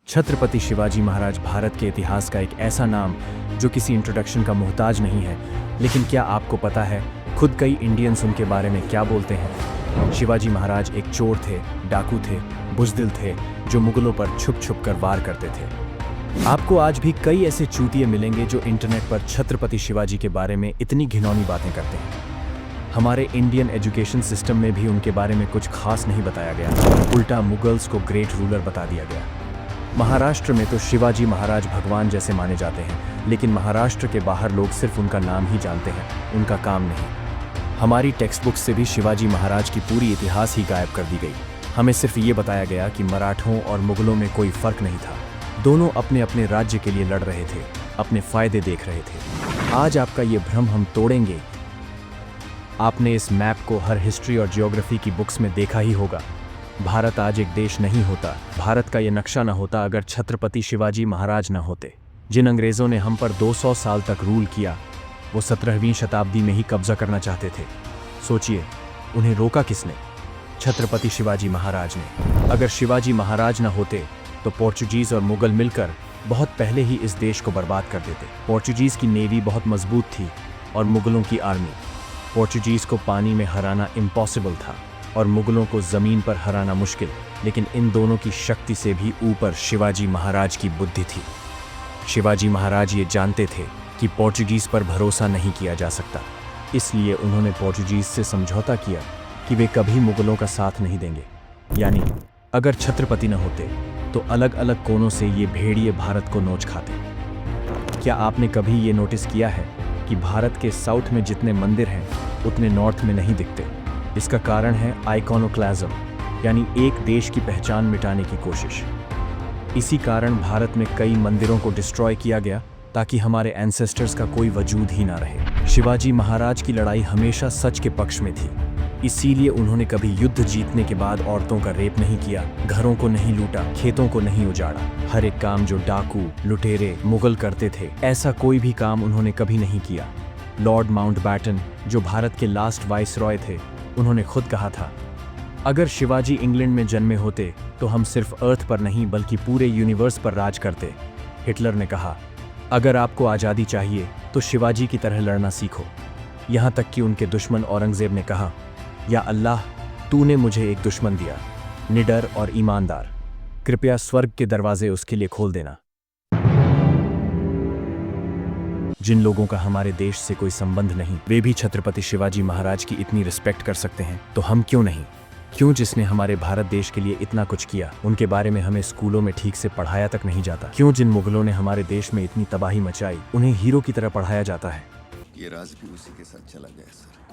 छत्रपति शिवाजी महाराज भारत के इतिहास का एक ऐसा नाम जो किसी इंट्रोडक्शन का मोहताज नहीं है। लेकिन क्या आपको पता है खुद कई इंडियंस उनके बारे में क्या बोलते हैं? शिवाजी महाराज एक चोर थे, डाकू थे, बुज़दिल थे जो मुगलों पर छुप छुप कर वार करते थे। आपको आज भी कई ऐसे चूतिए मिलेंगे जो इंटरनेट पर छत्रपति शिवाजी के बारे में इतनी घिनौनी बातें करते हैं। हमारे इंडियन एजुकेशन सिस्टम में भी उनके बारे में कुछ खास नहीं बताया गया, उल्टा मुगल्स को ग्रेट रूलर बता दिया गया। महाराष्ट्र में तो शिवाजी महाराज भगवान जैसे माने जाते हैं, लेकिन महाराष्ट्र के बाहर लोग सिर्फ उनका नाम ही जानते हैं, उनका काम नहीं। हमारी टेक्स्ट बुक से भी शिवाजी महाराज की पूरी इतिहास ही गायब कर दी गई। हमें सिर्फ ये बताया गया कि मराठों और मुगलों में कोई फर्क नहीं था, दोनों अपने अपने राज्य के लिए लड़ रहे थे, अपने फायदे देख रहे थे। आज आपका ये भ्रम हम तोड़ेंगे। आपने इस मैप को हर हिस्ट्री और जियोग्राफी की बुक्स में देखा ही होगा। भारत आज एक देश नहीं होता, भारत का ये नक्शा न होता अगर छत्रपति शिवाजी महाराज न होते। जिन अंग्रेज़ों ने हम पर 200 साल तक रूल किया, वो 17वीं शताब्दी में ही कब्जा करना चाहते थे। सोचिए, उन्हें रोका किसने? छत्रपति शिवाजी महाराज ने। अगर शिवाजी महाराज न होते तो पोर्चुगीज़ और मुगल मिलकर बहुत पहले ही इस देश को बर्बाद कर देते। पोर्चुगीज़ की नेवी बहुत मजबूत थी और मुगलों की आर्मी। पोर्चुगीज़ को पानी में हराना इम्पॉसिबल था और मुगलों को ज़मीन पर हराना मुश्किल, लेकिन इन दोनों की शक्ति से भी ऊपर शिवाजी महाराज की बुद्धि थी। शिवाजी महाराज ये जानते थे कि पोर्चुगीज़ पर भरोसा नहीं किया जा सकता, इसलिए उन्होंने पोर्चुगीज़ से समझौता किया कि वे कभी मुगलों का साथ नहीं देंगे। यानी अगर छत्रपति न होते तो अलग अलग कोनों से ये भेड़िए भारत को नोच खाते। क्या आपने कभी ये नोटिस किया है कि भारत के साउथ में जितने मंदिर हैं उतने नॉर्थ में नहीं दिखते? इसका कारण है आइकॉनोक्लाज्म, यानी एक देश की पहचान मिटाने की कोशिश। इसी कारण भारत में कई मंदिरों को डिस्ट्रॉय किया गया ताकि हमारे एंसेस्टर्स का कोई वजूद ही ना रहे। शिवाजी महाराज की लड़ाई हमेशा सच के पक्ष में थी, इसीलिए उन्होंने कभी युद्ध जीतने के बाद औरतों का रेप नहीं किया, घरों को नहीं लूटा, खेतों को नहीं उजाड़ा। हर एक काम जो डाकू, लुटेरे, मुगल करते थे, ऐसा कोई भी काम उन्होंने कभी नहीं किया। लॉर्ड माउंटबैटन, जो भारत के लास्ट वाइसरॉय थे, उन्होंने खुद कहा था, अगर शिवाजी इंग्लैंड में जन्मे होते तो हम सिर्फ अर्थ पर नहीं बल्कि पूरे यूनिवर्स पर राज करते। हिटलर ने कहा, अगर आपको आज़ादी चाहिए तो शिवाजी की तरह लड़ना सीखो। यहाँ तक कि उनके दुश्मन औरंगजेब ने कहा, या अल्लाह, तूने मुझे एक दुश्मन दिया, निडर और ईमानदार, कृपया स्वर्ग के दरवाजे उसके लिए खोल देना। जिन लोगों का हमारे देश से कोई संबंध नहीं, वे भी छत्रपति शिवाजी महाराज की इतनी रिस्पेक्ट कर सकते हैं, तो हम क्यों नहीं? क्यों जिसने हमारे भारत देश के लिए इतना कुछ किया, उनके बारे में हमें स्कूलों में ठीक से पढ़ाया तक नहीं जाता? क्यों जिन मुगलों ने हमारे देश में इतनी तबाही मचाई, उन्हें हीरो की तरह पढ़ाया जाता है? ये राज भी उसी के साथ चला गया सर।